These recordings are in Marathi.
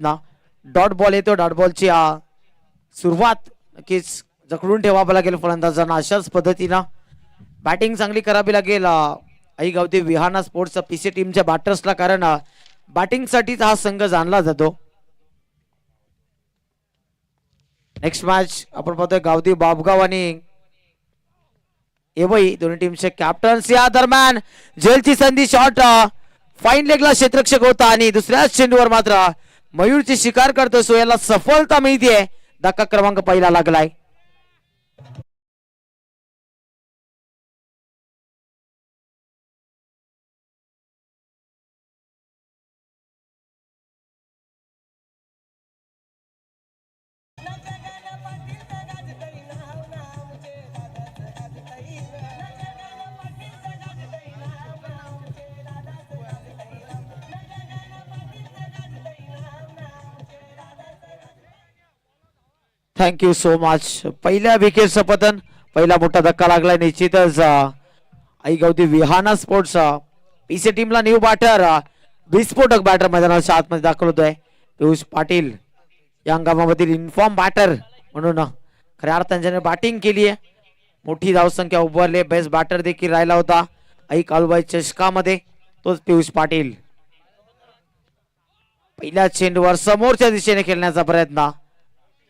ना डॉट बॉल येतो. डॉट बॉलची सुरुवात नक्कीच जखडून ठेवावं लागेल फलंदाजांना. अशाच पद्धतीनं बॅटिंग चांगली करावी लागेल आई गावती विहाना स्पोर्ट्स पीसी टीमच्या बॅटर्सला, कारण बॅटिंग साठीच हा संघ जाणला जातो. नेक्स्ट मॅच आपण पाहतोय गावती बाबगाव आणि एवई दोन्ही टीमचे कॅप्टन्स. या दरम्यान झेलची संधी, शॉट फाईन लेगला क्षेत्ररक्षक होता आणि दुसऱ्याच चेंडूवर मात्र मयूरची शिकार करतो. सो याला सफलता मिळते. धक्का क्रमांक पहिला लागलाय. Thank you so much. पहिल्या विकेटचं पतन, पहिला मोठा धक्का लागलाय. निश्चितच आई गावती विहाना स्पोर्ट्स पीसी टीमला न्यू बॅटर विस्फोटक बॅटर मैदानाच्या आतमध्ये दाखल होतोय. पियुष पाटील या हंगामामधील इन्फॉर्म बॅटर म्हणून खऱ्या अर्थाने ज्याने बॅटिंग केली आहे, मोठी धावसंख्या उभारली, बेस्ट बॅटर देखील राहिला होता आई काळूबाई चषकामध्ये, तोच पियुष पाटील. पहिल्या चेंडूवर समोरच्या दिशेने खेळण्याचा प्रयत्न,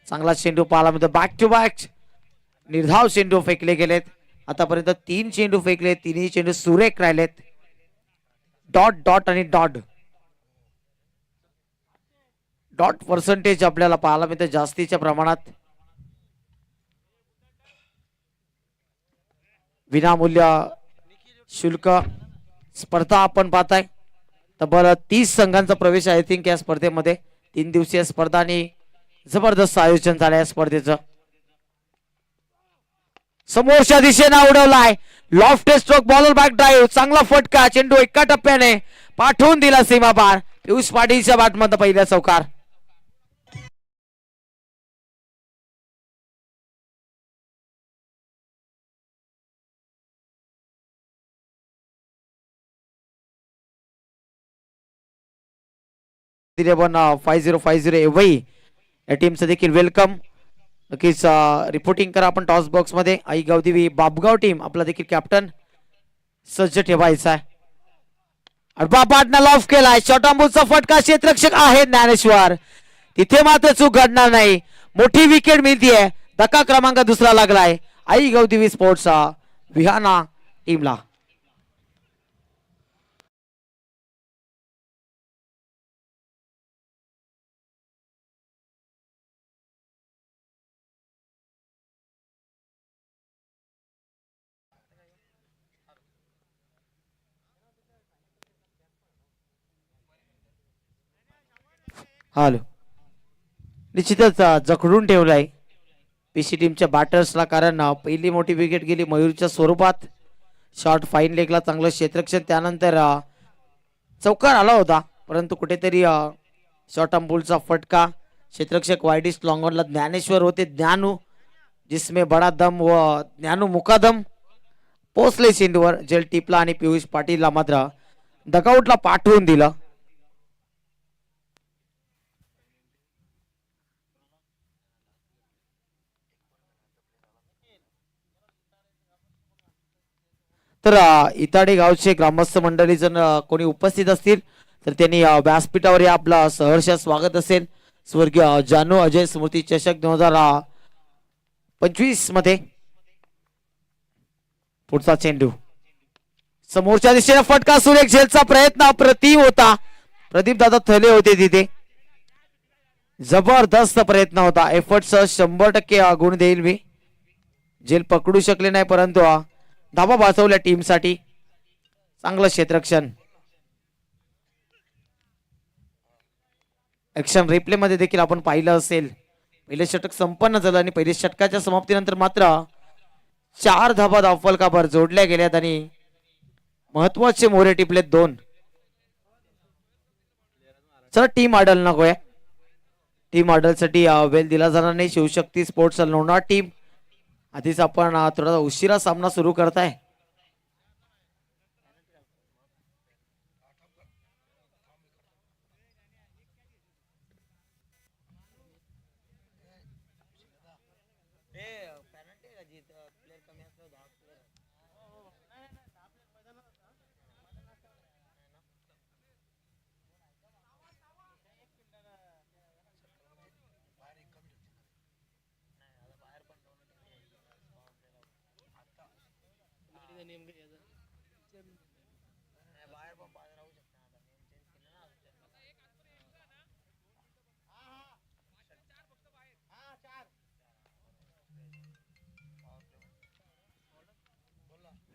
चांगला चेंडू पाहायला मिळतो. बॅक टू बॅक निर्धाव चेंडू फेकले गेलेत. आतापर्यंत 3 चेंडू फेकले, तिन्ही चेंडू सुरेख राहिलेत. डॉट डॉट आणि डॉट डॉट पर्सेंटेज आपल्याला पाहायला मिळतं जास्तीच्या प्रमाणात. विनामूल्य शुल्क स्पर्धा आपण पाहताय. तब्बल 30 संघांचा प्रवेश आय थिंक या स्पर्धेमध्ये. 3 दिवसीय स्पर्धा आणि जबरदस्त आयोजन झालं या स्पर्धेचं. समोरच्या दिशेने उडवलाय, loft stroke, bowler back drive, चांगला फटका, चेंडू एका टप्प्याने पाठवून दिला सीमा पार. पियुष पाटीलच्या बॅटमध्ये पहिला चौकार. दिले 5050 एवई या टीमचं देखील वेलकम. नक्कीच रिपोर्टिंग करा आपण टॉस बॉक्स मध्ये. आई गावदेवी बाबगाव टीम आपला देखील कॅप्टन सज्ज ठेवायचा आहे. अडबापाटना लॉफ केलाय, शॉटांबूचा फटका, क्षेत्ररक्षक आहे ज्ञानेश्वर, तिथे मात्र चूक घडणार नाही. मोठी विकेट मिळतीये. धक्का क्रमांक दुसरा लागलाय आई गावदेवी स्पोर्ट्स विहाना टीमला. हॅलो, निश्चितच जखडून ठेवलाय पीसी टीमच्या बॅटर्सला, कारण पहिली मोठी विकेट गेली मयूरच्या स्वरूपात. शॉट फाईन लेगला चांगलं क्षेत्ररक्षण, त्यानंतर चौकार आला होता, परंतु कुठेतरी शॉर्ट अंबुलचा फटका. क्षेत्ररक्षक वाईडिस्ट लॉंगॉनला ज्ञानेश्वर होते. ज्ञानू जिसमें बडा दम व ज्ञानू मुकादम पोचले चेंडूवर. जेल टिपला आणि पियुष पाटीलला मात्र डगआउटला पाठवून दिलं. तर इताडे गावचे ग्रामस्थ मंडळी जर कोणी उपस्थित असतील तर त्यांनी व्यासपीठावर आपलं सहर्ष स्वागत असेल. स्वर्गीय जानू अजय स्मृती चषक 2025 मध्ये. पुढचा चेंडू समोरच्या दिशेने फटका, सुरेख झेलचा प्रयत्न अप्रतिम होता. प्रदीप दादा थले होते तिथे, जबरदस्त प्रयत्न होता. एफर्ट्स 100% गुण देईल मी. झेल पकडू शकले नाही, परंतु धाबा वाचवल्या टीमसाठी. चांगलं क्षेत्ररक्षण. ऍक्शन रिप्ले मध्ये देखील आपण पाहिलं असेल, पहिले षटक संपन्न झालं आणि पहिल्या षटकाच्या समाप्तीनंतर मात्र 4 धाबा धावफलकावर जोडल्या गेल्यात आणि महत्वाचे मोरे टिपलेत 2. चला टीम आडल नकोय. टीम आडलसाठी वेल दिला जाणार नाही. शिवशक्ती स्पोर्ट्स लोणार टीम आधीच आपण थोडा उशिरा सामना सुरू करताय.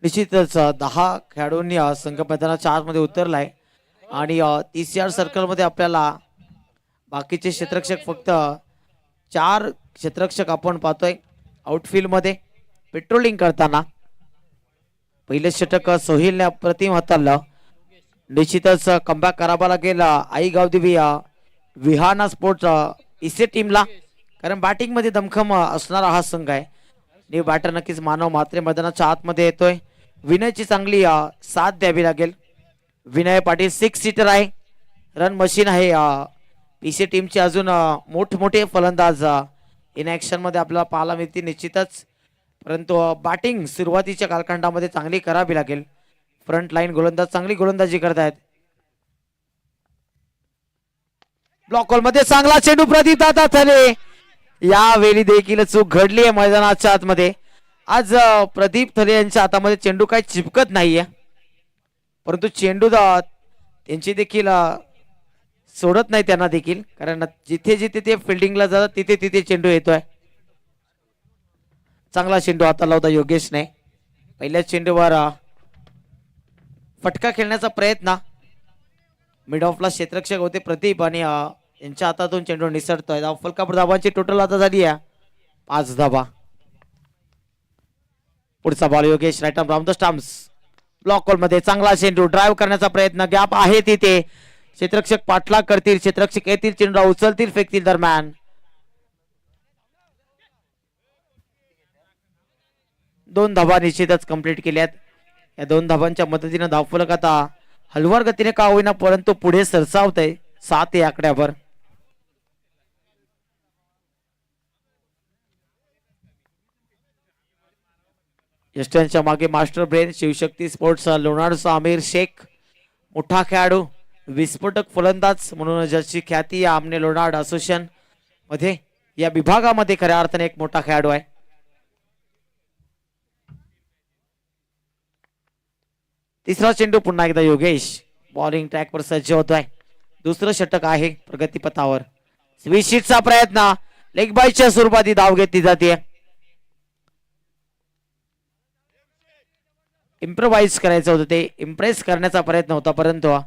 निश्चितच 10 खेळाडूंनी संघ मैदानाच्या आतमध्ये उतरलाय आणि 30 यार्ड सर्कलमध्ये आपल्याला बाकीचे क्षेत्ररक्षक फक्त 4 क्षेत्ररक्षक आपण पाहतोय आउटफील्ड मध्ये पेट्रोलिंग करताना. पहिले षटक सोहिलने अप्रतिम हाताळलं. निश्चितच कमबॅक करावा लागेल आई गावदेवी विहाना स्पोर्ट्स इसे टीमला, कारण बॅटिंग मध्ये दमखम असणारा हा संघ आहे. न्यू बॅटर नक्कीच मानव म्हात्रे मैदानाच्या आतमध्ये येतोय. विनयची चांगली साथ द्यावी लागेल. विनय पाटील 6 सीटर आहे, रन मशीन आहे. पीसी टीमचे अजून मोठमोठे फलंदाज इन ऍक्शन मध्ये आपल्याला पाहायला मिळतील निश्चितच, परंतु बॅटिंग सुरुवातीच्या कालखंडामध्ये चांगली करावी लागेल. फ्रंट लाईन गोलंदाज चांगली गोलंदाजी करतायत. ब्लॉक होल मध्ये चांगला चेंडू प्रदीप दादा थले. यावेळी देखील चूक घडली आहे मैदानाच्या आतमध्ये. आज प्रदीप थले यांच्या हातामध्ये चेंडू काही चिपकत नाहीये, परंतु चेंडू त्यांची देखील सोडत नाही त्यांना देखील, कारण जिथे जिथे ते फिल्डिंगला जातात तिथे तिथे चेंडू येतोय. चांगला चेंडू हाताला होता योगेशने. पहिल्या चेंडूवर फटका खेळण्याचा प्रयत्न. मिड ऑफला क्षेत्ररक्षक होते प्रदीप आणि यांच्या हातातून चेंडू निसरतोय. फलकापूर धाबांची टोटल आता झाली आहे 5 धाबा. पुढचा ball Yogesh right arm round the stumps. Block hole मध्ये चांगला चेंडू ड्राईव्ह करण्याचा प्रयत्न. गॅप आहे तिथे, क्षेत्ररक्षक पाठलाग करतील, क्षेत्ररक्षक येतील, चेंडू उचलतील, फेकतील. दरम्यान 2 धाबा निश्चितच कंप्लीट केल्यात. या 2 धाबांच्या मदतीने धावफलक आता हलवार गतीने का होईना परंतु पुढे सरसावत आहे 7 या आकड्यावर. यष्टांच्या मागे मास्टर ब्रेन शिवशक्ती स्पोर्ट्स लोणारचा आमिर शेख, मोठा खेळाडू, विस्फोटक फलंदाज म्हणून ज्याची ख्याती या आमने लोणार्ड असोसिएशन मध्ये या विभागामध्ये खऱ्या अर्थाने एक मोठा खेळाडू आहे. तिसरा चेंडू पुन्हा एकदा योगेश बॉलिंग ट्रॅकवर सज्ज होतोय. दुसरं षटक आहे प्रगतीपथावर. स्वीशीटचा प्रयत्न, लेग बायच्या स्वरूपात धाव घेतली जाते. इम्प्रोवाइज करायचं होतं, ते इम्प्रेस करण्याचा प्रयत्न होता, परंतु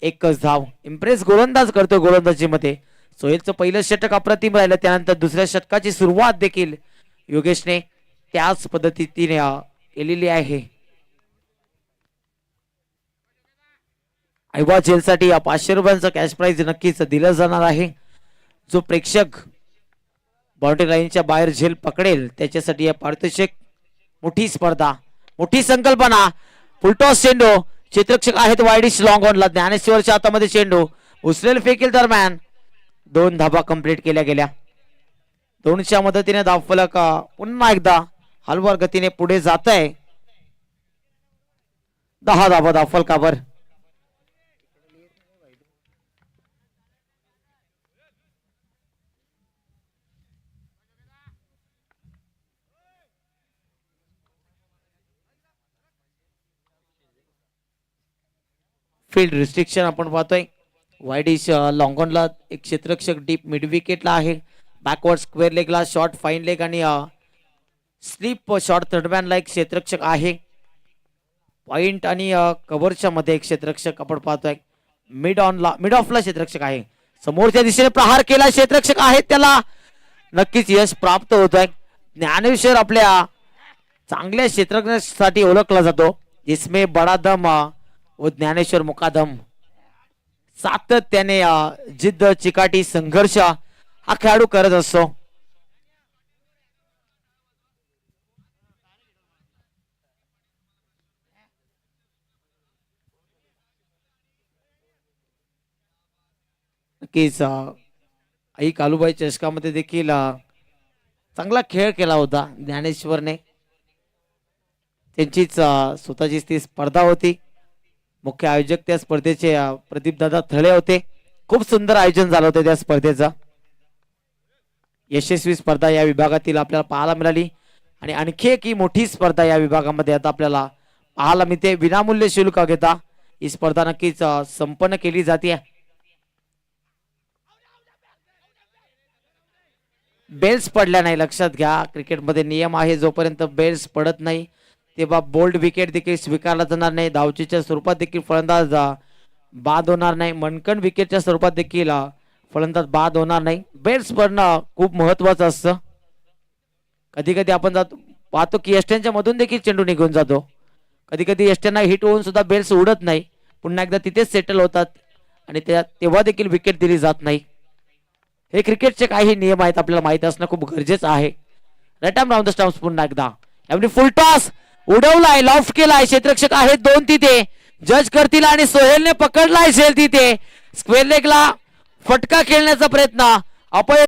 एकच धाव. इम्प्रेस गोलंदाज करतो गोलंदाजीमध्ये. सोहेलचं पहिलं षटक अप्रतिम राहिलं, त्यानंतर दुसऱ्या षटकाची सुरुवात देखील योगेशने त्याच पद्धतीने केलेली आहे. आयवा जेलसाठी 500 रुपयांचं कॅश प्राइज नक्कीच दिलं जाणार आहे. जो प्रेक्षक बाउंड्री लाईनच्या बाहेर झेल पकडेल त्याच्यासाठी या पारितोषिक. मोठी स्पर्धा, मोठी संकल्पना. फुलटॉस चेंडू, क्षेत्ररक्षक आहेत वायडिश लॉंग ऑनला. ज्ञानेश्वरच्या हातामध्ये चेंडू उचलेल फेकील. दरम्यान 2 धाबा कंप्लीट केल्या गेल्या. 2च्या मदतीने धावफलक पुन्हा एकदा हलवार गतीने पुढे जात आहे. 10 धाबा धावफलकावर. फील्ड रिस्ट्रिक्शन आपण पाहतोय. वाईडिश लॉंगॉनला एक क्षेत्ररक्षक, डीप मिड विकेटला आहे, बॅकवर्ड स्क्वेअर लेगला, शॉर्ट फाईन लेग आणि स्लीप शॉर्ट थर्डमॅनला एक क्षेत्ररक्षक आहे. पॉइंट आणि कव्हरच्या मध्ये एक क्षेत्ररक्षक आपण पाहतोय. मिड ऑफला क्षेत्ररक्षक आहे. समोरच्या दिशेने प्रहार केला, क्षेत्ररक्षक आहेत, त्याला नक्कीच यश प्राप्त होत आहे. ज्ञानेश्वर आपल्या चांगल्या क्षेत्ररक्षणासाठी ओळखला जातो. जिसमे बडा दम व ज्ञानेश्वर मुकादम. सातत्याने जिद्द, चिकाटी, संघर्ष हा खेळाडू करत असतो. नक्कीच आई कालूबाई चषकामध्ये देखील चांगला खेळ केला होता ज्ञानेश्वरने. त्यांचीच स्वतःची ती स्पर्धा होती. मुख्य आयोजक त्या स्पर्धेचे प्रदीपदादा थळे होते. खूप सुंदर आयोजन झालं होतं त्या स्पर्धेचं. यशस्वी स्पर्धा या विभागातील आपल्याला पाहायला मिळाली आणि आणखी एक ही मोठी स्पर्धा या विभागामध्ये आता आपल्याला पाहायला मिळते. विनामूल्य शुल्क घेता ही स्पर्धा नक्कीच संपन्न केली जाते. बेल्स पडल्या नाही, लक्षात घ्या. क्रिकेटमध्ये नियम आहे, जोपर्यंत बेल्स पडत नाही तेव्हा बोल्ड विकेट देखील स्वीकारला जाणार नाही. धावचीच्या स्वरूपात देखील फलंदाज बाद होणार नाही. मनकन विकेटच्या स्वरूपात देखील फलंदाज बाद होणार नाही. बेल्स पडणं खूप महत्वाचं असतं. कधी कधी आपण पाहतो की यष्ट्यांच्या मधून देखील चेंडू निघून जातो. कधी कधी यष्ट्यांना हिट होऊन सुद्धा बेल्स उडत नाही, पुन्हा एकदा तिथेच सेटल होतात आणि तेव्हा देखील विकेट दिली जात नाही. हे क्रिकेटचे काही नियम आहेत, आपल्याला माहित असणं खूप गरजेचं आहे. Right arm round the stumps. पुन्हा एकदा यामध्ये फुल टॉस उडवलाय, लॉफ्ट केलाय. क्षेत्ररक्षक आहेत 2 तिथे, जज करतील आणि सोहेलने पकडलाय झेल तिथे. स्क्वेअर लेगला फटका खेळण्याचा प्रयत्न, अपयश.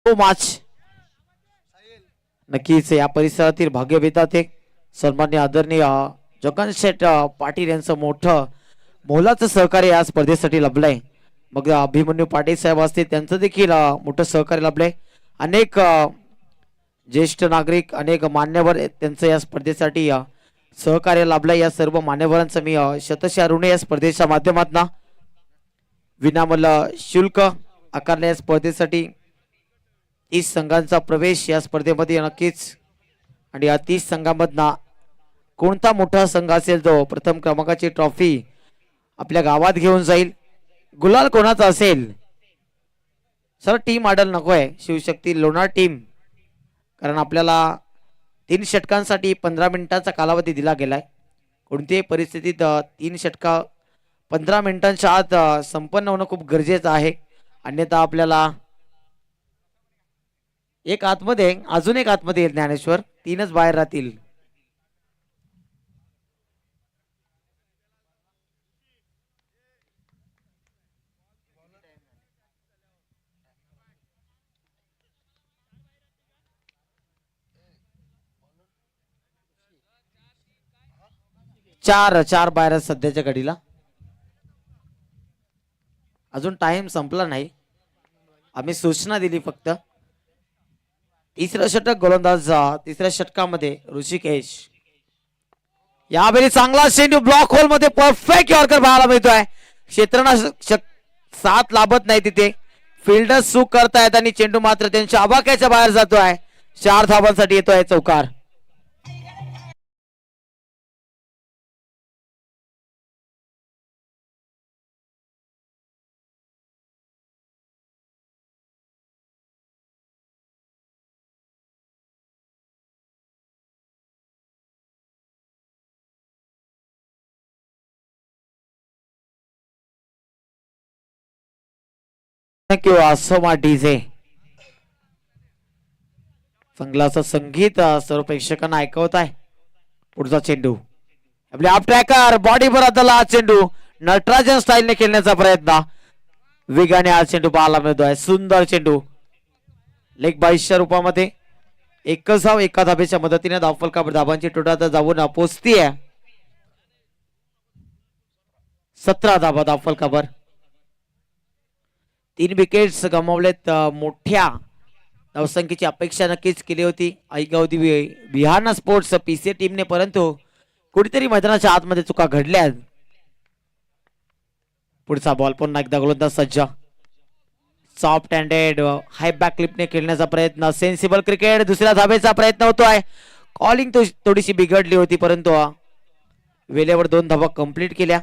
माच नक्कीच या परिसरातील भाग्य विधाते सन्मान्य आदरणीय जगनशेठ पाटील यांचं मोठं मोलाचं सहकार्य या स्पर्धेसाठी लाभलंय. मग अभिमन्यू पाटील साहेब असतील त्यांचं देखील मोठं सहकार्य लाभलंय. अनेक ज्येष्ठ नागरिक, अनेक मान्यवर त्यांचं या स्पर्धेसाठी सहकार्य लाभलंय. या सर्व मान्यवरांचं मी शतशः ऋणी या स्पर्धेच्या माध्यमातून. विनामूल्य शुल्क आकारल्या या स्पर्धेसाठी 30 संघांचा प्रवेश या स्पर्धेमध्ये नक्कीच. आणि या 30 संघांमधना कोणता मोठा संघ असेल जो प्रथम क्रमांकाची ट्रॉफी आपल्या गावात घेऊन जाईल, गुलाल कोणाचा असेल. सर टीम आडल नकोय, शिवशक्ती लोणार टीम, कारण आपल्याला 3 षटकांसाठी 15 मिनिटांचा कालावधी दिला गेलाय. कोणत्याही परिस्थितीत 3 षटका 15 मिनिटांच्या आत संपन्न होणं खूप गरजेचं आहे. अन्यथा आपल्याला एक आतमध्ये, अजून एक आतमध्ये येईल ज्ञानेश्वर, 3च बाहेर राहतील. चार बाहेर सध्याच्या घडीला. अजून टाइम संपला नाही, आम्ही सूचना दिली फक्त. तिसरं षटक गोलंदाज तिसऱ्या षटकामध्ये ऋषिकेश. यावेळी चांगला चेंडू ब्लॉक होल मध्ये परफेक्ट यॉर्कर पाहायला मिळतोय. क्षेत्ररक्षक साथ लाभत नाही तिथे, फिल्डर चूक करतायत आणि चेंडू मात्र त्यांच्या आवाक्याच्या बाहेर जातोय. 4 धावांसाठी येतोय चौकार. थँक्यू असोमा डीजे. चांगला असं संगीत सर्व प्रेक्षकांना ऐकवत आहे. पुढचा चेंडू आपले आप ट्रॅकर बॉडी वर आदला चेंडू नटराजन स्टाईलने खेळण्याचा प्रयत्न. वेगाने हा चेंडू पाहायला मिळतोय. सुंदर चेंडू लेग बाईसच्या रूपामध्ये. एकच धाव एका धाबेच्या मदतीने धावफलकावर धाबांची टोटल जाऊन पोचतीये. 17 धाबा धावफलकावर. 3 विकेट्स गमावलेत. मोठ्या धावसंख्येची अपेक्षा नक्कीच केली होती ऐगावती विहाना स्पोर्ट्स पीसीए टीमने, परंतु कुठेतरी मैदानाच्या आतमध्ये चुका घडल्या. पुढचा बॉल पुन्हा एकदा गोलंदाज सज्ज. सॉफ्ट हँडेड हाय बॅक क्लिपने खेळण्याचा प्रयत्न. Sensible cricket. दुसऱ्या धाबेचा प्रयत्न होतोय. कॉलिंग थोडीशी बिघडली होती, परंतु वेळेवर 2 धावा कंप्लीट केल्या.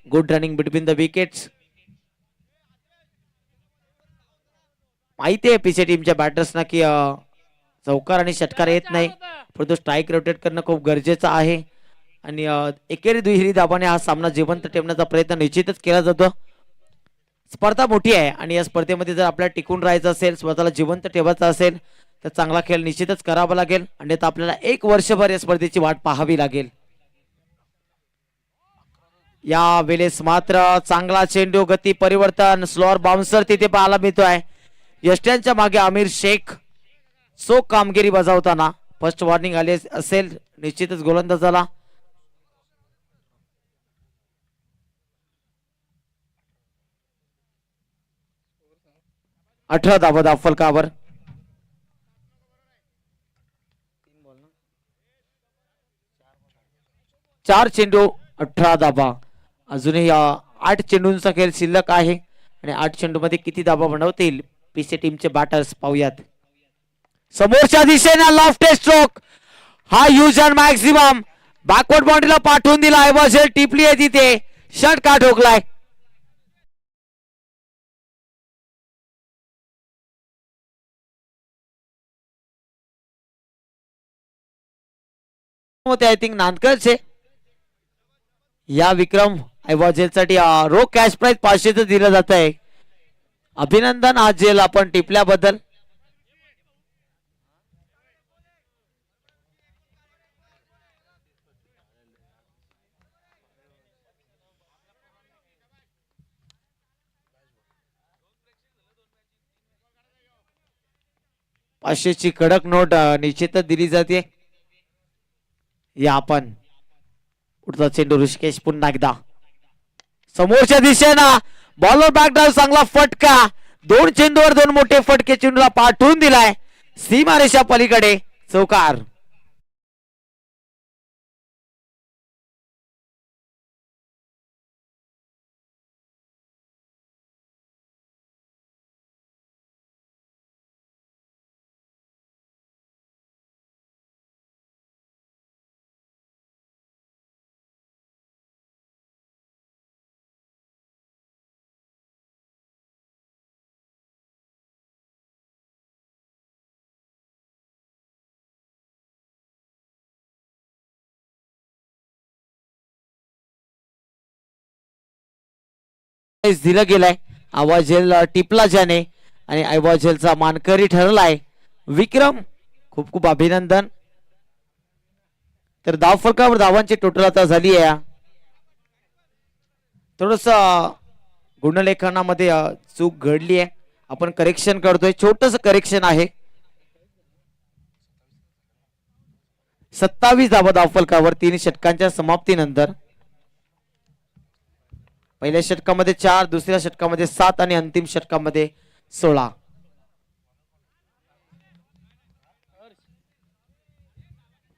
Good running between the wickets. माहिती आहे पीसी टीमच्या बॅटर्सना की चौकार आणि षटकार येत नाही, परंतु स्ट्राईक रोटेट करणं खूप गरजेचं आहे आणि एकेरी दुहेरी धाबाने हा सामना जिवंत ठेवण्याचा प्रयत्न निश्चितच केला जातो. स्पर्धा मोठी आहे आणि या स्पर्धेमध्ये जर आपल्याला टिकून राहायचं असेल, स्वतःला जिवंत ठेवायचं असेल तर चांगला खेळ निश्चितच करावा लागेल, अन्यथा आपल्याला 1 वर्षभर या स्पर्धेची वाट पाहावी लागेल. या वेळेस मात्र चांगला चेंडू, गती परिवर्तन, स्लोअर बाउन्सर तिथे पाहायला मिळतोय. यष्ट्यांच्या मागे आमिर शेख चोख कामगिरी बजावताना फर्स्ट वॉर्निंग आली असेल निश्चितच गोलंदाजाला. अठरा धावा फलकावर. 4 चेंडू 18 धावा. अजूनही 8 चेंडूंचा खेळ शिल्लक आहे आणि 8 चेंडू मध्ये किती धावा बनवतील पीसी टीमचे बॅटर्स पाहूयात. समोरच्या दिशेने लॉफ्ट स्ट्रोक, हा यूज अँड मॅक्सिमम. बॅकवर्ड बाउंड्रीला पाठवून दिला, ऐवजी टिपली आहे तिथे, षटकार ठोकलाय. आय थिंक नांदकरचे या विक्रम ऐवजेलसाठी रोख कॅश प्राइज 500 दिलं जात आहे. अभिनंदन हा जेल आपण टिपल्याबद्दल. ची कडक नोट निश्चितच दिली जाते. या आपण पुढचा चेंडू ऋषिकेश पुन्हा एकदा समोरच्या दिशेनं बॉलर बॅकड्राईव्ह, चांगला फटका. 2 चेंडूवर 2 मोठे फटके चेंडूला पाठवून दिलाय सीमारेषा पलीकडे, चौकार. दिला गेलाय. आवाजेल टिपला ज्याने आणि आवाजेलचा मानकरी ठरलाय विक्रम. खूप खूप अभिनंदन. तर धाव फलकावर धावांची टोटल आता झाली आहे. थोडस गुणलेखनामध्ये चूक घडली आहे, आपण करेक्शन करतोय, छोटस करेक्शन आहे. 27 धावा धाव फलकावर 3 षटकांच्या समाप्तीनंतर. पहिल्या षटकामध्ये 4, दुसऱ्या षटकामध्ये 7 आणि अंतिम षटकामध्ये 16.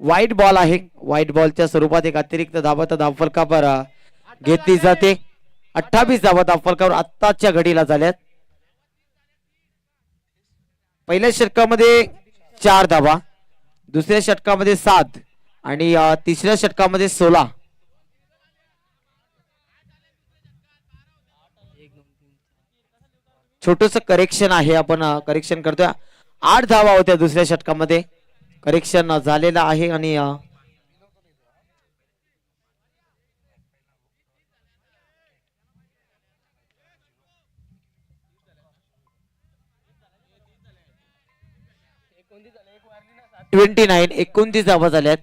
व्हाईट बॉल आहे. व्हाईट बॉलच्या स्वरूपात एक अतिरिक्त धावा तर धाव फलकावर घेतली जाते. 28 धावा धाव फलकावर आत्ताच्या घडीला झाल्यात. पहिल्या षटकामध्ये 4 धावा, दुसऱ्या षटकामध्ये 7 आणि तिसऱ्या षटकामध्ये 16. छोटस करेक्शन आहे, आपण करेक्शन करतोय. 8 धावा होत्या दुसऱ्या षटकामध्ये, करेक्शन झालेलं आहे आणि एकोणतीस धावा झाल्यात.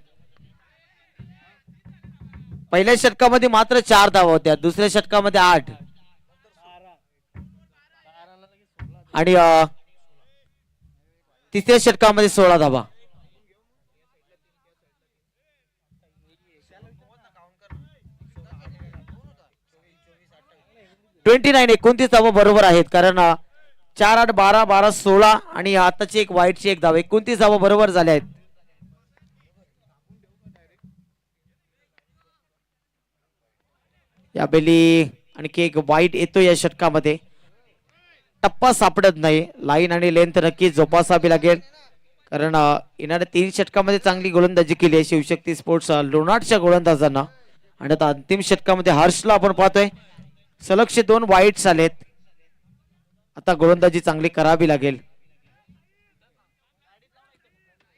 पहिल्या षटकामध्ये मात्र 4 धावा होत्या, दुसऱ्या षटकामध्ये 8 आणि तिसऱ्या षटकामध्ये 16 धावा. एकोणतीस धावा बरोबर आहेत, कारण 4, 8, 12, 12, 16 आणि आताची एक वाईटची एक धाव, 29 धावा बरोबर झाल्या आहेत. या बेली आणखी एक वाईट येतो या षटकामध्ये. टप्पा सापडत नाही, लाईन आणि लेंथ नक्की जोपासावी लागेल, कारण येणाऱ्या 3 षटकामध्ये चांगली गोलंदाजी केली आहे शिवशक्ती स्पोर्ट्स लोणारच्या गोलंदाजांना आणि आता अंतिम षटकामध्ये हर्षला आपण पाहतोय सलगचे 2 वाईट्स आलेत. आता गोलंदाजी चांगली करावी लागेल.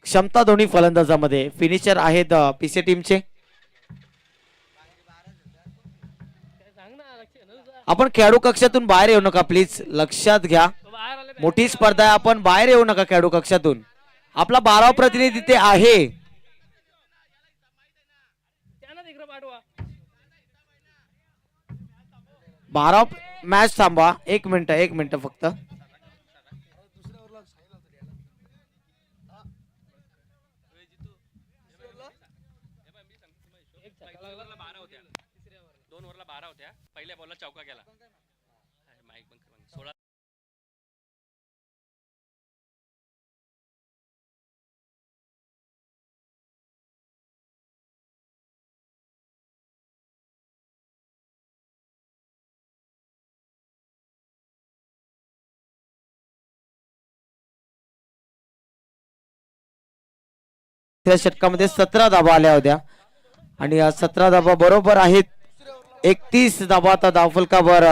क्षमता दोन्ही फलंदाजामध्ये. फिनिशर आहेत पीसी टीमचे. आपण खेळाडू कक्षातून बाहेर येऊ नका प्लीज, लक्षात घ्या. मोठी स्पर्धा आहे, आपण बाहेर येऊ नका खेळाडू कक्षातून. आपला 12 प्रतिनिधी तिथे आहे. 12 मॅच थांबा. एक मिनिट फक्त. पहिल्या बॉलला चौका केला. त्या षटकामध्ये 17 धाबा आल्या होत्या आणि या 17 धाबा बरोबर आहेत 31 धाबा. आता धावफलकावर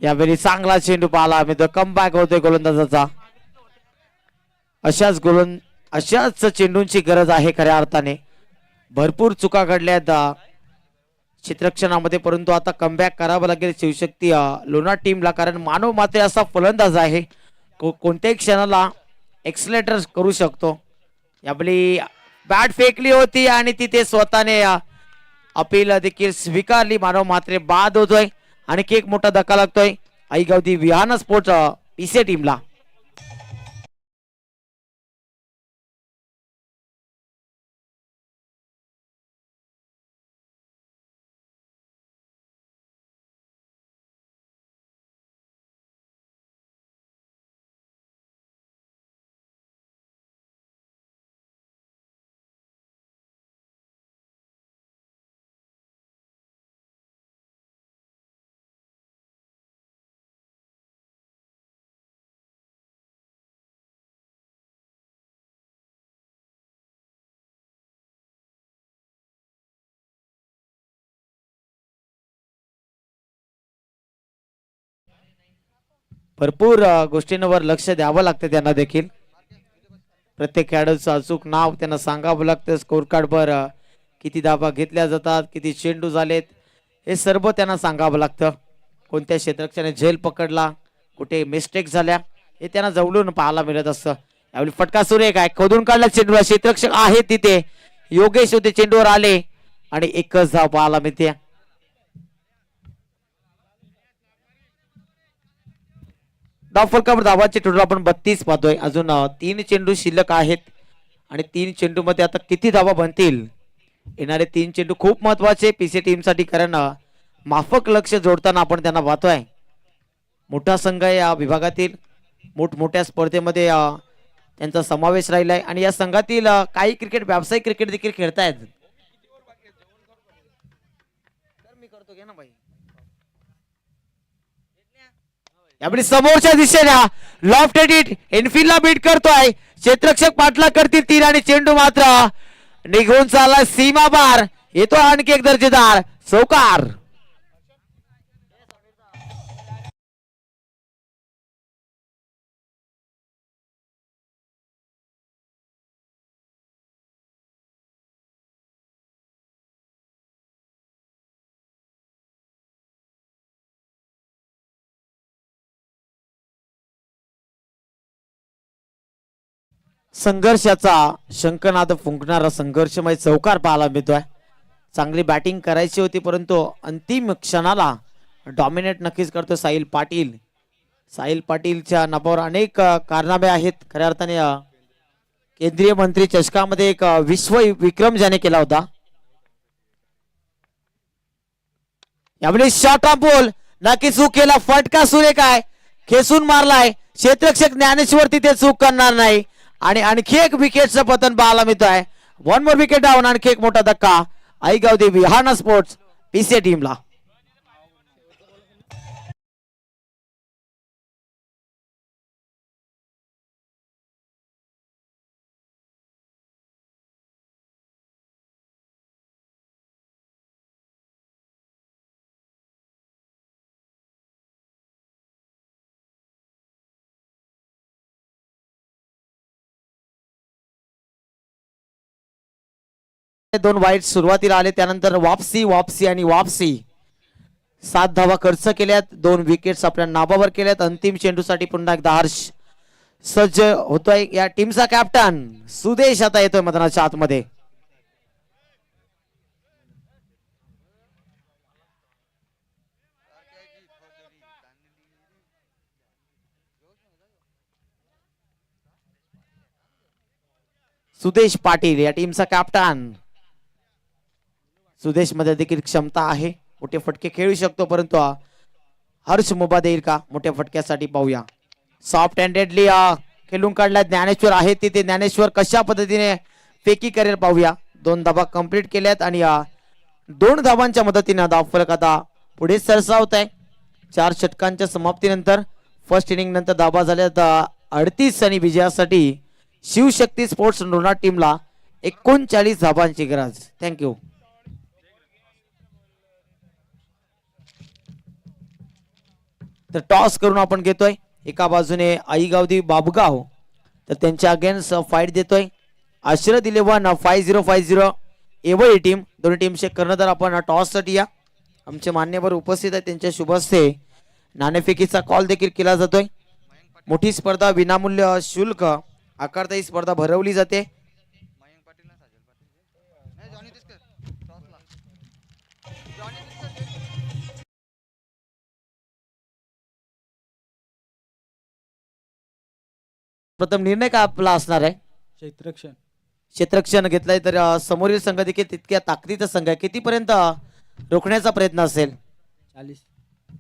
यावेळी चांगला चेंडू पाहिला मी. कम बॅक होतोय गोलंदाजाचा. अशाच चेंडूंची गरज आहे खऱ्या अर्थाने. भरपूर चुका घडल्यात क्षेत्ररक्षणामध्ये, परंतु आता कमबॅक करावं लागेल शिवशक्ती लोणार टीमला. कारण मानव मात्र असा फलंदाज आहे कोणत्याही क्षणाला एक्सलेटर करू शकतो. यावेळी बॅट फेकली होती आणि तिथे स्वतःने अपील देखील स्वीकारली. मानव मात्रे बाद होतोय. आणखी एक मोठा धक्का लागतोय आईगावती विहान स्पोर्ट्स पीसी टीमला. भरपूर गोष्टींवर लक्ष द्यावं लागतं त्यांना देखील. प्रत्येक खेळाडूचं अचूक नाव त्यांना सांगावं लागतं. स्कोर कार्डवर किती धावा घेतल्या जातात, किती चेंडू झालेत, हे सर्व त्यांना सांगावं लागतं. कोणत्या क्षेत्ररक्षकाने झेल पकडला, कुठे मिस्टेक झाल्या, हे त्यांना जवळून पाहायला मिळत असतं. यावेळी फटका सुरेख आहे. खोदून काढला चेंडू. क्षेत्ररक्षक आहे तिथे. योगेश होते चेंडूवर आले आणि एकच धाव पाहायला मिळते. धावफलकावर धावाचे टोटल आपण 32 पाहतोय. अजून 3 चेंडू शिल्लक आहेत आणि 3 चेंडू मध्ये आता किती धावा बनतील. येणारे 3 चेंडू खूप महत्वाचे पीसी टीम साठी. कारण माफक लक्ष जोडताना आपण त्यांना पाहतोय. मोठा संघ या विभागातील मोठमोठ्या स्पर्धेमध्ये त्यांचा समावेश राहिलाय आणि या संघातील काही क्रिकेट व्यावसायिक क्रिकेट देखील खेळतायत. मी करतो घे ना भाई. यावेळी समोरच्या दिशेने लॉफ्ट एडिट इनफिल्डला बीट करतोय. क्षेत्ररक्षक पाठला करतील 3 आणि चेंडू मात्र निघून चालला सीमा बार. येतो आणखी एक दर्जेदार चौकार. संघर्षाचा शंखनाद फुंकणारा संघर्षमय चौकार पाहायला मिळतोय. चांगली बॅटिंग करायची होती परंतु अंतिम क्षणाला डॉमिनेट नक्कीच करतो साहिल पाटील. साहिल पाटीलच्या नावावर अनेक कारनामे आहेत. खऱ्या अर्थाने केंद्रीय मंत्री चषकामध्ये एक विश्व विक्रम ज्याने केला होता. यावेळी शॉट ऑफ बॉल नक्की चूक केला. फटका सुरेख आहे. खेचून मारलाय. क्षेत्ररक्षक ज्ञानेश्वर तिथे चूक करणार नाही आणि आणखी एक विकेटचं पतन पाहायला मिळतोय. 1 मोर विकेट डाऊन. आणखी एक मोठा धक्का आईगाव देवी विहाना स्पोर्ट्स पीसीए टीमला. दोन वाईट सुरुवातीला आले, त्यानंतर वापसी वापसी आणि वापसी. 7 धावा खर्च केल्यात, 2 विकेट्स आपल्या नाबावर केल्यात. अंतिम चेंडूसाठी पुन्हा एकदा हर्ष सज्ज होतोय. या टीमचा कॅप्टन सुदेश आता येतोय मैदानाच्या आतमध्ये. सुदेश पाटील या टीमचा कॅप्टन. सुदेश मध्ये देखील क्षमता आहे, मोठे फटके खेळू शकतो, परंतु हर्ष मुभा देईल का मोठ्या फटक्यासाठी पाहूया. सॉफ्ट हँडेडली खेळून काढला ज्ञानेश्वर आहे तिथे. ज्ञानेश्वर कशा पद्धतीने फेकी करेल पाहूया. 2 धावा कंप्लीट केल्यात आणि 2 धावांच्या मदतीने धावफलक आता पुढे सरसावत आहे. 4 षटकांच्या समाप्तीनंतर फर्स्ट इनिंग नंतर धावा झाल्यात 38 आणि विजयासाठी शिवशक्ती स्पोर्ट्स लोणार टीमला 39 धावांची गरज. थँक्यू. तर टॉस करून आपण घेतोय. एका बाजूने आईगावदी बाबगाव तर त्यांच्या अगेन्स्ट फाईट देतोय आश्रद 11 5050 एवढी टीम. दोन्ही टीमचे कर्णधार आपण टॉस साठी या आमचे मान्यवर उपस्थित आहे, त्यांच्या शुभ हस्ते नाणेफेकीचा कॉल देखील केला जातोय. मोठी स्पर्धा विनामूल्य शुल्क आकारता ही स्पर्धा भरवली जाते. प्रथम निर्णय काय आपला असणार आहे? क्षेत्ररक्षण घेतलाय तर समोरील संघ देखील तितक्या ताकदीचा संघ आहे. कितीपर्यंत रोखण्याचा प्रयत्न असेल?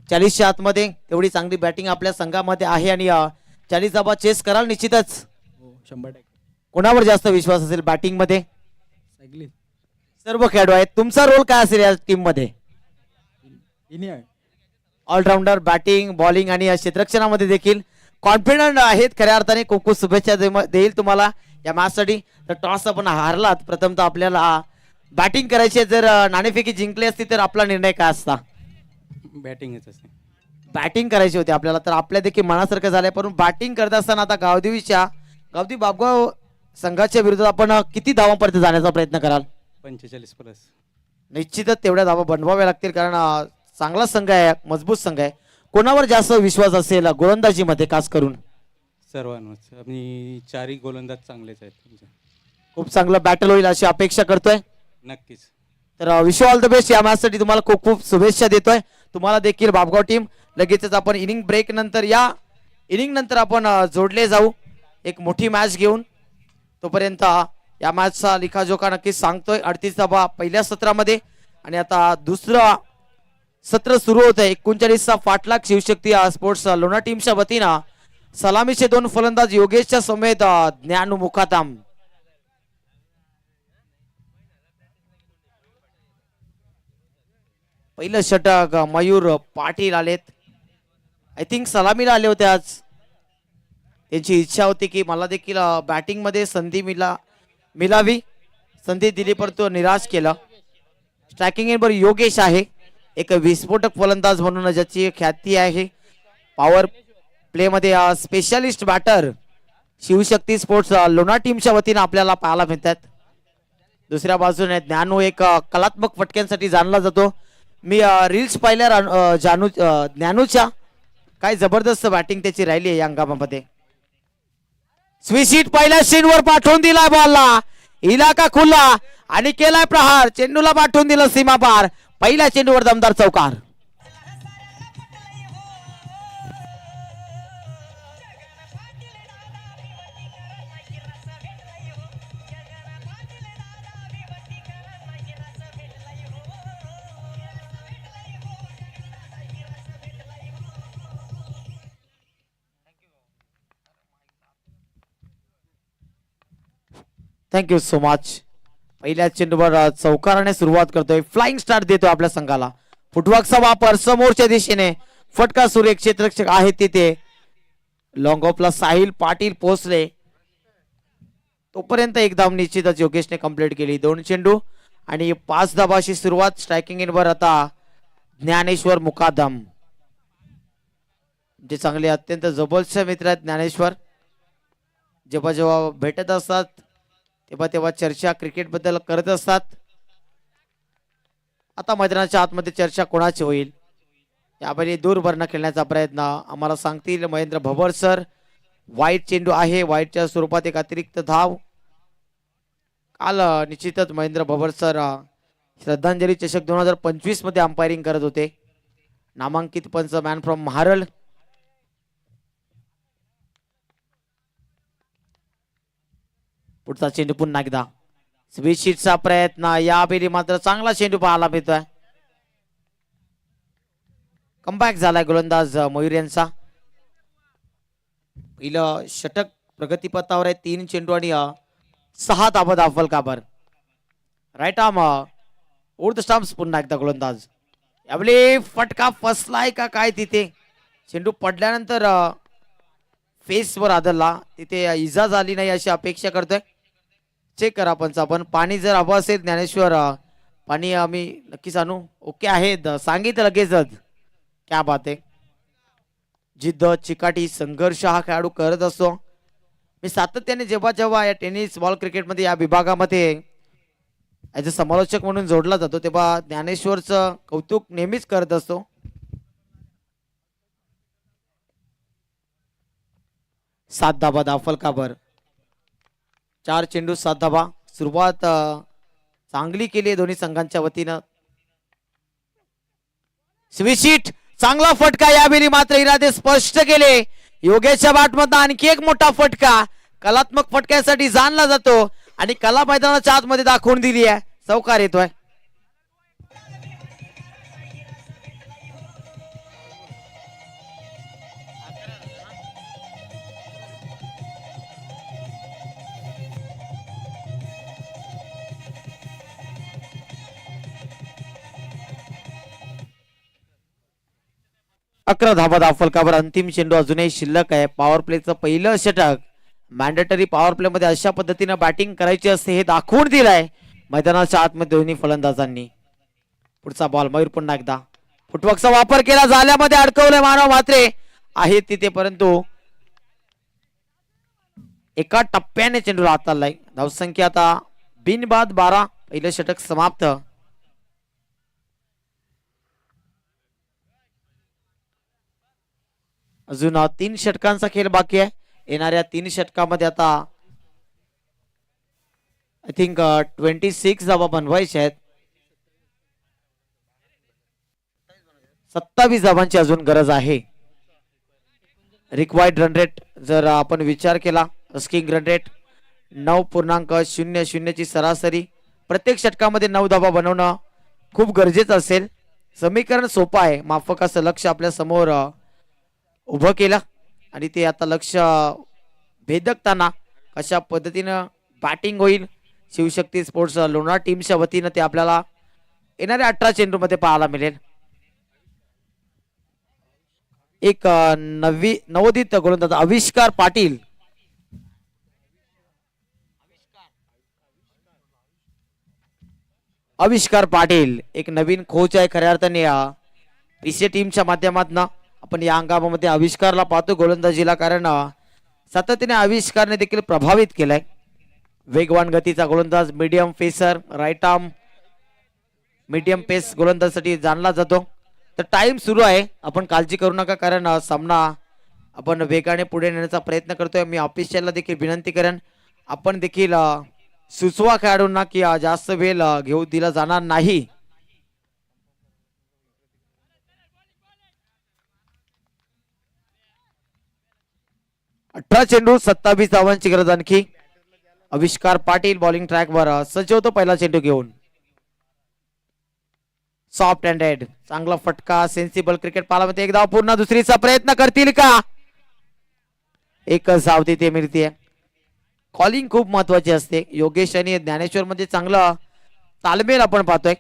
40च्या आतमध्ये. तेवढी चांगली बॅटिंग आपल्या संघामध्ये आहे आणि 40 धावा चेस कराल निश्चितच. 100%. कोणावर जास्त विश्वास असेल बॅटिंग मध्ये? सर्व खेळाडू आहेत. तुमचा रोल काय असेल या टीम मध्ये? ऑलराऊंडर बॅटिंग बॉलिंग आणि क्षेत्ररक्षणामध्ये देखील कॉन्फिडंट आहेत. खऱ्या अर्थाने खूप खूप शुभेच्छा देईल तुम्हाला या मॅच साठी. तर टॉस आपण हारलात, प्रथमतः आपल्याला बॅटिंग करायची. जर नाणेफेकी जिंकली असती तर आपला निर्णय काय असता? बॅटिंग करायची होती आपल्याला. तर आपल्या देखील मनासारखं झालंय, पण बॅटिंग करत असताना आता गावदी बाबगाव संघाच्या विरुद्ध आपण किती धावांपर्यंत जाण्याचा प्रयत्न कराल? 45 प्लस. निश्चितच तेवढ्या धावा बनवाव्या लागतील, कारण चांगला संघ आहे, मजबूत संघ आहे. कोणावर जास्त विश्वास असेल गोलंदाजी मध्ये खास करून? सर्वांवरच. आणि 4ही गोलंदाज चांगलेच आहेत. खूप चांगलं बॅटल होईल अशी अपेक्षा करतोय. नक्कीच. तर विश ऑल द बेस्ट. या मॅच साठी तुम्हाला खूप खूप शुभेच्छा देतोय. तुम्हाला देखील बाबगाव टीम. लगेचच आपण इनिंग ब्रेक नंतर या इनिंग नंतर आपण जोडले जाऊ एक मोठी मॅच घेऊन. तोपर्यंत या मॅचचा लिखाजोखा नक्कीच सांगतोय. 38 धावा पहिल्या सत्रामध्ये आणि आता दुसरं सत्र सुरू होत आहे. 39चा फाटलाक शिवशक्ती स्पोर्ट्स लोणार टीमच्या वतीनं सलामीचे 2 फलंदाज योगेशच्या समेत ज्ञानू मुखाताम. पहिलं षटक मयूर पाटील आलेत. आय थिंक सलामीला आले होते आज. त्यांची इच्छा होती की मला देखील बॅटिंग मध्ये संधी मिळावी. संधी दिली परंतु निराश केलं. स्ट्रायकिंग वर योगेश आहे, एक विस्फोटक फलंदाज म्हणून ज्याची ख्याती आहे. पॉवर प्ले मध्ये specialist batter Shivshakti sports Lonar टीमच्या वतीनं आपल्याला पाहायला मिळतात. दुसऱ्या बाजूने ज्ञानू एक कलात्मक फटक्यांसाठी जाणला जातो. मी रील्स पाहिल्या ज्ञानूच्या. काय जबरदस्त बॅटिंग त्याची राहिली आहे या अंगामध्ये. स्वीशीट पहिल्या सीनवर पाठवून दिलाय बॉलला. इलाका खुला आणि केलाय प्रहार. चेंडूला पाठवून दिलं सीमा पार. पहिल्या चेंडूवर दमदार चौकार. Thank you so much. पहिल्या चेंडूवर चौकाराने सुरुवात करतोय. फ्लाइंग स्टार्ट देतो आपल्या संघाला. फुटवर्कचा वापर समोरच्या दिशेने फटका सुरेख. क्षेत्ररक्षक आहे तिथे. लॉंग ऑफला साहिल पाटील पोहोचले. तोपर्यंत एक धाव निश्चितच योगेशने कंप्लीट केली. 2 चेंडू आणि 5 धावाशी सुरुवात. स्ट्रायकिंग इनवर आता ज्ञानेश्वर मुकादम, जे चांगले अत्यंत जबरदस्त मित्र आहेत ज्ञानेश्वर. जेव्हा जेव्हा भेटत असतात तेव्हा तेव्हा चर्चा क्रिकेट बद्दल करत असतात. आता मैदानाच्या आतमध्ये चर्चा कोणाची होईल यावेळी दूर भरणं खेळण्याचा प्रयत्न आम्हाला सांगतील महेंद्र भवर सर. वाईट चेंडू आहे. वाईटच्या स्वरूपात एक अतिरिक्त धाव. काल निश्चितच महेंद्र भवर सर श्रद्धांजली चषक 2025 मध्ये अंपायरिंग करत होते. नामांकित पंच मॅन फ्रॉम महारल. पुढचा चेंडू पुन्हा एकदा स्वीशीटचा प्रयत्न. यावेळी मात्र चांगला चेंडू पाहायला मिळतोय. कमबॅक झालाय गोलंदाज मयूर यांचा. पहिलं षटक प्रगतीपथावर आहे. 3 चेंडू आणि 6 धावा दाखल काबर. राईट आर्म उर्ध स्टंप्स. पुन्हा एकदा गोलंदाज. यावेळी फटका फसलाय का काय तिथे. चेंडू पडल्यानंतर फेसवर आदळला. तिथे इजा झाली नाही अशी अपेक्षा करतोय. चेक करा पंच आपण. पाणी जर हवं असेल ज्ञानेश्वर पाणी आम्ही नक्कीच आणू. ओके आहेत सांगितलं लगेचच. क्या बात आहे. जिद्द चिकाटी संघर्ष हा खेळाडू करत असतो. मी सातत्याने जेव्हा जेव्हा या टेनिस बॉल क्रिकेटमध्ये या विभागामध्ये ॲज अ समालोचक म्हणून जोडला जातो तेव्हा ज्ञानेश्वरचं कौतुक नेहमीच करत असतो. सात धावा दाखल काबर. 4 चेंडू 7 धावा. सुरुवात चांगली केली दोन्ही संघांच्या वतीनं. स्वीशीट चांगला फटका. यावेळी मात्र इरादे स्पष्ट केले. योगेशच्या बॅटमधून आणखी एक मोठा फटका. कलात्मक फटक्यासाठी जाणला जातो आणि कला मैदानाच्या आतमध्ये दाखवून दिली आहे. चौकार येतोय. अकरा धावा दाखल काबर. अंतिम चेंडू अजूनही शिल्लक आहे. पॉवर प्लेचं पहिलं षटक. मॅन्डेटरी पॉवर प्ले मध्ये अशा पद्धतीने बॅटिंग करायची असते हे दाखवून दिलंय मैदानाच्या आतमध्ये दोन्ही फलंदाजांनी. पुढचा बॉल मयूर पुन्हा एकदा. फुटवर्कचा वापर केला. जाल्यामध्ये अडकवलंय. मानव म्हात्रे आहेत तिथे परंतु एका टप्प्याने चेंडू हाताळलाय. धावसंख्या आता बिनबाद 12. पहिलं षटक समाप्त. अजून 3 षटकांचा खेळ बाकी आहे. येणाऱ्या 3 षटकामध्ये आता आय थिंक 26 धावा बनवायच्या आहेत. 27 धावांची अजून गरज आहे. रिक्वायर्ड रन रेट जर आपण विचार केला अस्किंग रन रेट 9.00 ची सरासरी. प्रत्येक षटकामध्ये 9 धावा बनवणं खूप गरजेचं असेल. समीकरण सोपं आहे. माफक असं लक्ष आपल्या समोर उभं केलं आणि ते आता लक्ष भेदकताना कशा पद्धतीनं बॅटिंग होईल शिवशक्ती स्पोर्ट्स लोणार टीमच्या वतीनं ते आपल्याला येणाऱ्या 18 चेंडू मध्ये पाहायला मिळेल. एक नवोदित गोलंदाज आविष्कार पाटील. आविष्कार पाटील एक नवीन कोच आहे खऱ्या अर्थाने पीसीए टीमच्या माध्यमातून. आपण या हंगामामध्ये आविष्कारला पाहतो गोलंदाजीला, कारण सातत्याने आविष्कारने देखील प्रभावित केलाय. वेगवान गतीचा गोलंदाज, medium pacer, right arm medium pace गोलंदाजसाठी जाणला जातो. तर टाइम सुरू आहे, आपण काळजी करू नका, कारण सामना आपण वेगाने पुढे नेण्याचा प्रयत्न करतोय. मी ऑफिशियलला देखील विनंती करेन आपण देखील सुचवा खेळाडूंना की जास्त वेळ घेऊ दिला जाणार नाही. अठरा चेंडू 27 धावांची गरज आणखी. आविष्कार पाटील बॉलिंग ट्रॅक वर सज्ज होतो पहिला चेंडू घेऊन. सॉफ्ट हँडेड चांगला फटका, सेन्सिबल क्रिकेट पाहायला एक धाव पूर्ण. दुसरीचा प्रयत्न करतील का? एकच धाव तिथे मिळते. कॉलिंग खूप महत्वाची असते. योगेश आणि ज्ञानेश्वर मध्ये चांगला तालमेल आपण पाहतोय.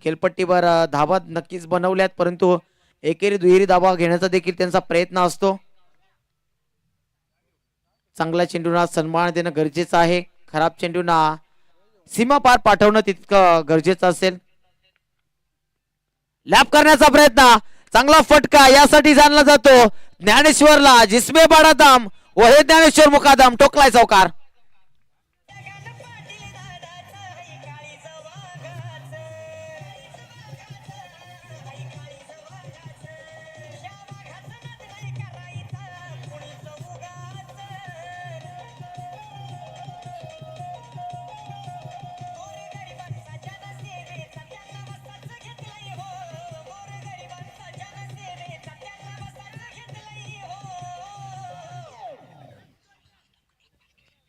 खेळपट्टीवर धावा नक्कीच बनवल्यात, परंतु एकेरी दुहेरी धावा घेण्याचा देखील त्यांचा प्रयत्न असतो. चांगल्या चेंडूंना सन्मान देणं गरजेचं आहे. खराब चेंडूंना सीमा पार पाठवणं तितकं गरजेचं असेल. लॅप करण्याचा प्रयत्न, चांगला फटका यासाठी जाणला जातो ज्ञानेश्वरला. जिसमे बडा दम व हे ज्ञानेश्वर मुकादम, टोकलाय चौकार.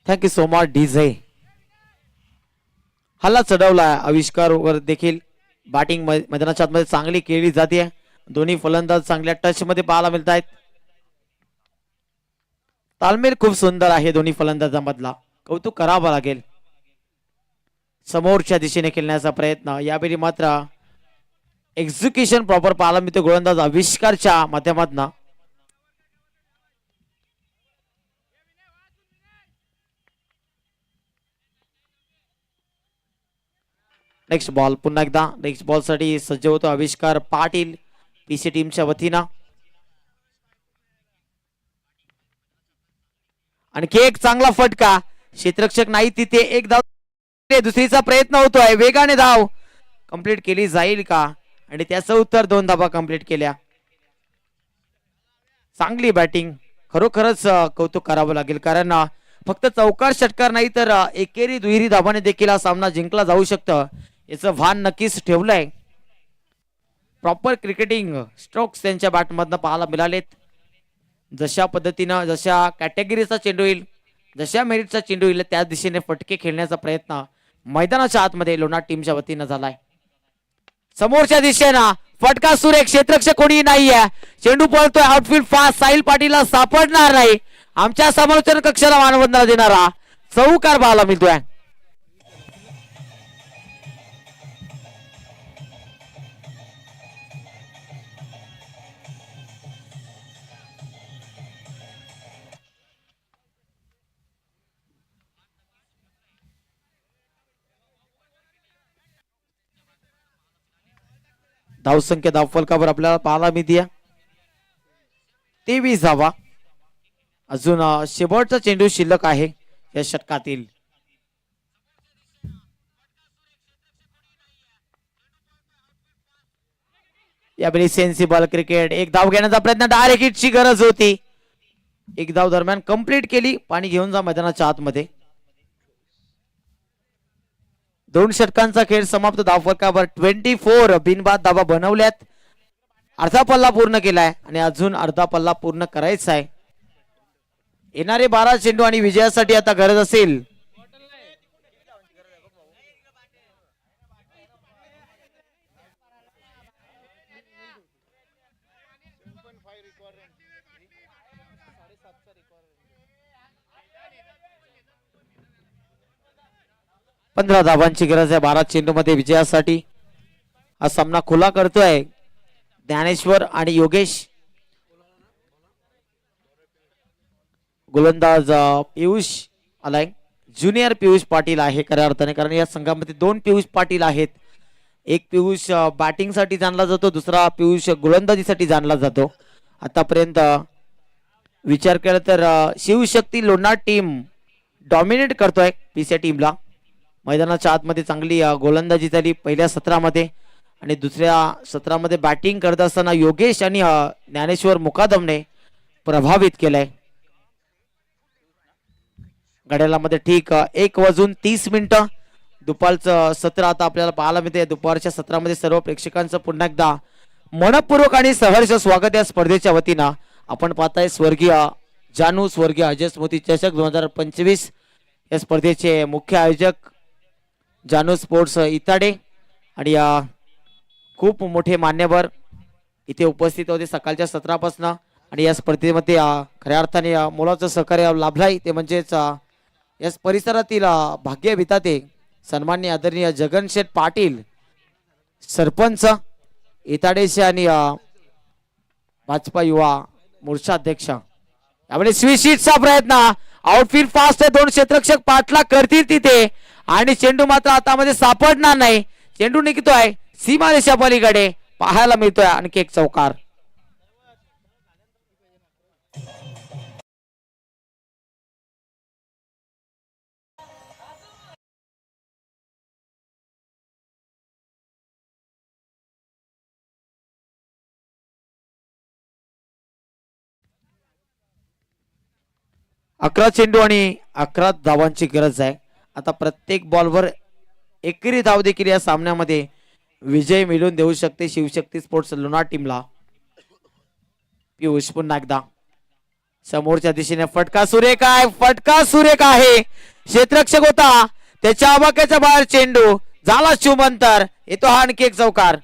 Thank you so much DJ. हल्ला चढवला आविष्कार वर देखील. बॅटिंग मैदानाच्या आतमध्ये चांगली केली जाते. दोन्ही फलंदाज चांगल्या टच मध्ये पाहायला मिळत आहेत. तालमेल खूप सुंदर आहे दोन्ही फलंदाजांमधला, कौतुक करावं लागेल. समोरच्या दिशेने खेळण्याचा प्रयत्न, यावेळी मात्र एक्झिक्युशन प्रॉपर पाहायला मिळतो गोलंदाज आविष्कारच्या माध्यमातून. नेक्स्ट बॉल पुन्हा एकदा नेक्स्ट बॉल साठी सज्ज होतो आविष्कार पाटील पीसी टीमच्या वतीनं. आणखी एक चांगला फटका, क्षेत्ररक्षक नाही तिथे, एक धाव, दुसरीचा प्रयत्न होतोय. वेगाने धाव कंप्लीट केली जाईल का, आणि त्याचं उत्तर 2 धावा कंप्लीट केल्या. चांगली बॅटिंग, खरोखरच कौतुक करावं लागेल, कारण फक्त चौकार षटकार नाही तर एकेरी दुहेरी धावाने देखील हा सामना जिंकला जाऊ शकतं याचं भान नक्कीच ठेवलंय. प्रॉपर क्रिकेटिंग स्ट्रोक्स त्यांच्या बॅटमधनं पाहायला मिळालेत. जशा पद्धतीनं जशा कॅटेगरीचा चेंडू येईल, जशा मेरिटचा चेंडू येईल त्या दिशेने फटके खेळण्याचा प्रयत्न मैदानाच्या आतमध्ये लोणार टीमच्या वतीनं झालाय. समोरच्या दिशेनं फटका सुरेख, क्षेत्ररक्षक कोणी नाहीये, चेंडू पळतोय आउटफील्ड फास्ट, साहिल पाटीलला सापडणार नाही. आमच्या समालोचन कक्षाला मानवंदना देणारा चौकार पाहायला मिळतोय. धावसंख्या धावफलकावर आपल्याला पाहायला मिळते 23 धावा. अजून शेवटचा चेंडू शिल्लक आहे या षटकातील. यावेळी सेन्सिबल क्रिकेट, एक धाव घेण्याचा प्रयत्न, डायरेक्ट हिटची गरज होती, एक धाव दरम्यान कंप्लीट केली. पाणी घेऊन जा मैदानाच्या आतमध्ये. 2 षटकांचा खेळ समाप्त. धावफलकावर 24 बिनबाद धावा बनवल्यात. अर्धा पल्ला पूर्ण केलाय आणि अजून अर्धा पल्ला पूर्ण करायचा आहे. येणारे 12 चेंडू आणि विजयासाठी आता गरज असेल पंधरा धावांची गरज आहे 12 चेंडू मध्ये विजयासाठी. हा सामना खुला करतोय ज्ञानेश्वर आणि योगेश. गोलंदाज पियुष आलाय, ज्युनियर पियुष पाटील आहे खऱ्या अर्थाने, कारण या संघामध्ये 2 पियुष पाटील आहेत. एक पियुष बॅटिंग साठी जाणला जातो, दुसरा पियुष गोलंदाजीसाठी जाणला जातो. आतापर्यंत विचार केला तर शिवशक्ती लोणार टीम डॉमिनेट करतोय पीसी टीमला. मैदानाच्या आतमध्ये चांगली गोलंदाजी झाली पहिल्या सत्रामध्ये, आणि दुसऱ्या सत्रामध्ये बॅटिंग करत असताना योगेश आणि ज्ञानेश्वर मुकादमने प्रभावित केलंय. घड्याळामध्ये ठीक 1:30 दुपारचं सत्र आता आपल्याला पाहायला मिळते. दुपारच्या सत्रामध्ये सर्व प्रेक्षकांचं पुन्हा एकदा मनपूर्वक आणि सहर्ष स्वागत या स्पर्धेच्या वतीनं. आपण पाहताय स्वर्गीय जानू, स्वर्गीय अजय स्मृती चषक 2025 या स्पर्धेचे मुख्य आयोजक जानू स्पोर्ट्स इताडे, आणि खूप मोठे मान्यवर इथे उपस्थित होते सकाळच्या सत्रापासून. आणि या स्पर्धेमध्ये खऱ्या अर्थाने मोलाचं सहकार्य लाभलाय ते म्हणजेच याच परिसरातील भाग्य विधाते सन्माननीय आदरणीय जगनशेठ पाटील सरपंच इताडेशे आणि भाजपा युवा मोर्चा अध्यक्ष यावेळी स्वीशीटचा प्रयत्न आउटफील्ड फास्ट आहे. दोन क्षेत्ररक्षक पाठला करतील तिथे आणि चेंडू मात्र हातामध्ये सापडणार नाही. चेंडू निघतोय सीमारेषा पलीकडे पाहायला मिळतोय आणखी एक चौकार. अकरा चेंडू आणि 11 धावांची गरज आहे. आता प्रत्येक बॉलवर एकेरी धाव देखील या सामन्यामध्ये विजय मिळवून देऊ शकते शिवशक्ती स्पोर्ट्स लोणार टीमला. पियुष पुन्हा एकदा समोरच्या दिशेने फटका सुरेख आहे. फटका सुरेख आहे. क्षेत्ररक्षक होता त्याच्या आवाक्याच्या बाहेर चेंडू झाला शुभंतर. येतो हा आणखी एक चौकार.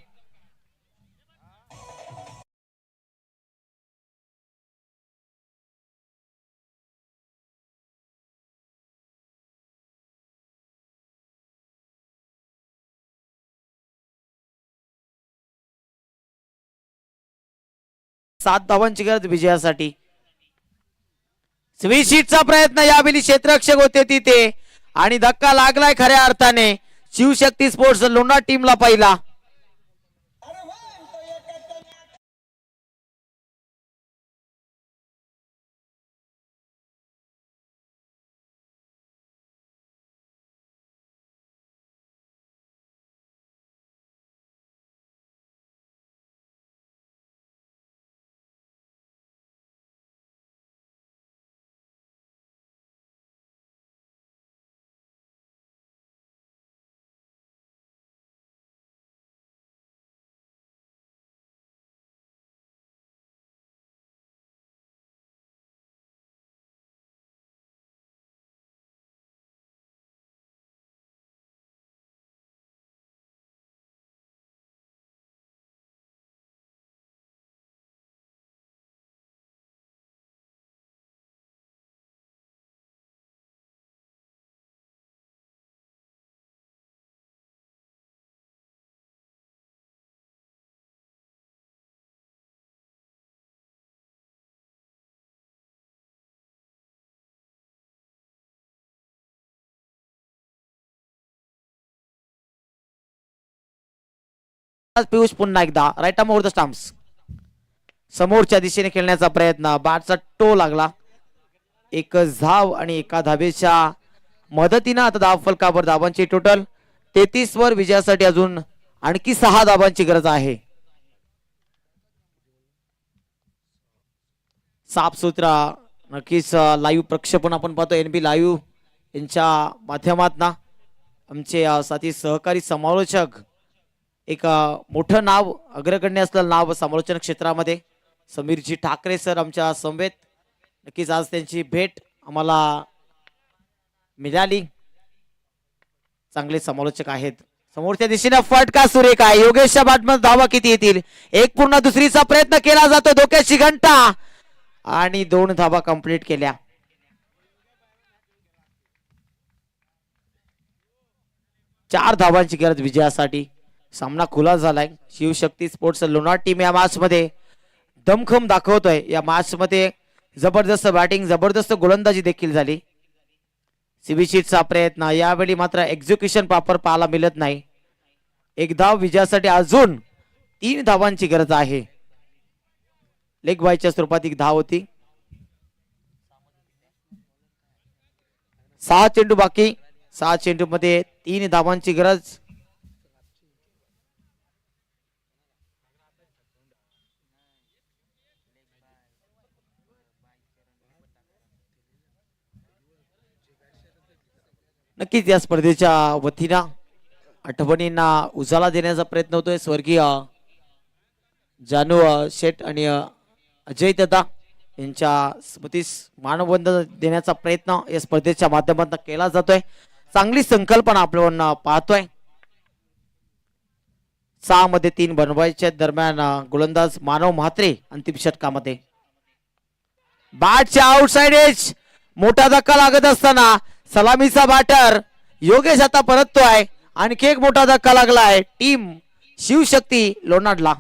सात धावांची गरज विजयासाठी. स्वीशीटचा प्रयत्न यावेळी क्षेत्ररक्षक होते तिथे आणि धक्का लागलाय खऱ्या अर्थाने शिवशक्ती स्पोर्ट्स लोणार टीमला पहिला. पियुष पुन्हा एकदा right arm over the stumps. समोरच्या दिशेने खेळण्याचा प्रयत्न बॅटचा टो लागला. एक धाव आणि एका धावेच्या मदतीने आता धाव फलकावर धावांची टोटल 33 वर विजयासाठी अजून आणखी 6 धावांची गरज आहे. साफसूत्रा नक्कीच लाईव्ह प्रक्षेपण आपण पाहतो एनबी लाईव्ह यांच्या माध्यमातून. आमचे साथी सहकारी समालोचक एक मोठं नाव अग्रगण्य असलेलं नाव समालोचन क्षेत्रामध्ये समीरजी ठाकरे सर आमच्या समवेत. नक्कीच आज त्यांची भेट आम्हाला मिळाली. चांगले समालोचक आहेत. समोरच्या दिशेने फटका सुरेख आहे. योगेशच्या बॅटमध्ये धावा किती येतील. एक पूर्ण दुसरीचा प्रयत्न केला जातो. धोक्याची घंटा आणि 2 धावा कंप्लीट केल्या. चार धावांची गरज विजयासाठी. सामना खुला झालाय. शिवशक्ती स्पोर्ट्स लोणार टीम या मॅच मध्ये दमखम दाखवतोय. या मॅच मध्ये जबरदस्त बॅटिंग जबरदस्त गोलंदाजी देखील झाली. सीबीशीटचा प्रयत्न यावेळी मात्र एक्झिक्युशन प्रॉपर पाहायला मिळत नाही. एक धाव विजयासाठी अजून 3 धावांची गरज आहे. लेग बायच्या स्वरूपात एक धाव होती. 6 चेंडू बाकी. 6 चेंडू मध्ये 3 धावांची गरज. नक्कीच या स्पर्धेच्या वतीनं आठवणींना उजाला देण्याचा प्रयत्न होतोय. स्वर्गीय जानू शेठ आणि अजय दादा यांच्या स्मृतीस मानवंदना देण्याचा प्रयत्न या स्पर्धेच्या माध्यमातून केला जातोय. चांगली संकल्पना आपण पाहतोय. 6 मध्ये 3 बनवायच्या दरम्यान गोलंदाज मानव म्हात्रे अंतिम षटकामध्ये. बॅटच्या आउटसाइड एज मोठा धक्का लागत असताना सलामीचा बॅटर योगेश आता परततोय. आणखी एक मोठा धक्का लागलाय टीम शिवशक्ती लोणाडला.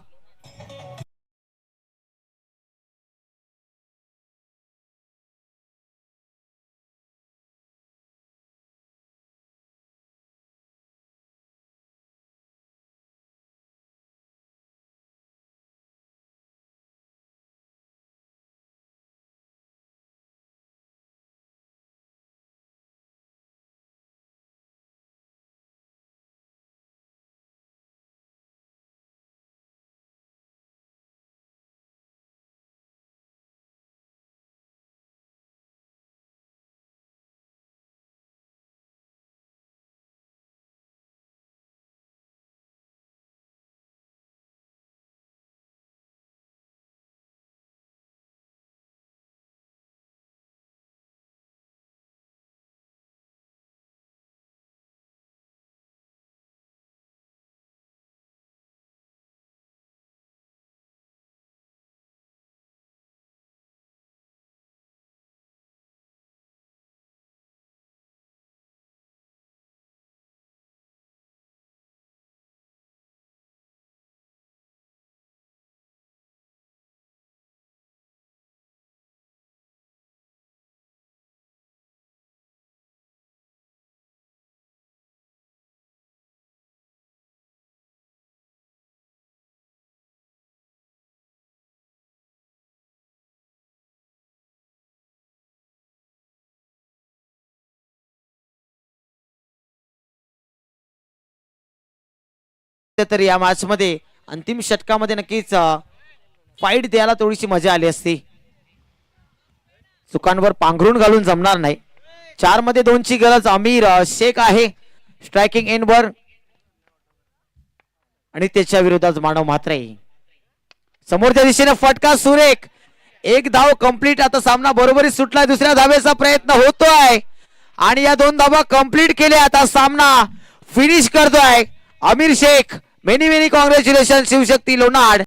तर या मॅच मध्ये अंतिम षटकामध्ये नक्कीच फाईट द्यायला थोडीशी मजा आली असती. चुकांवर पांघरून घालून जमणार नाही. 4 मध्ये 2 ची गरज अमीर शेख आहे स्ट्रायकिंग एंडवर आणि त्याच्या विरोधात मानव म्हात्रे. समोरच्या दिशेने फटका सुरेख. एक धाव कंप्लीट. आता सामना बरोबरीत सुटलाय. दुसऱ्या धावेचा प्रयत्न होतोय आणि या 2 धावा कंप्लीट केल्या. आता सामना फिनिश करतोय Amir Shaikh. Many many congratulation Shivshakti लोणाड.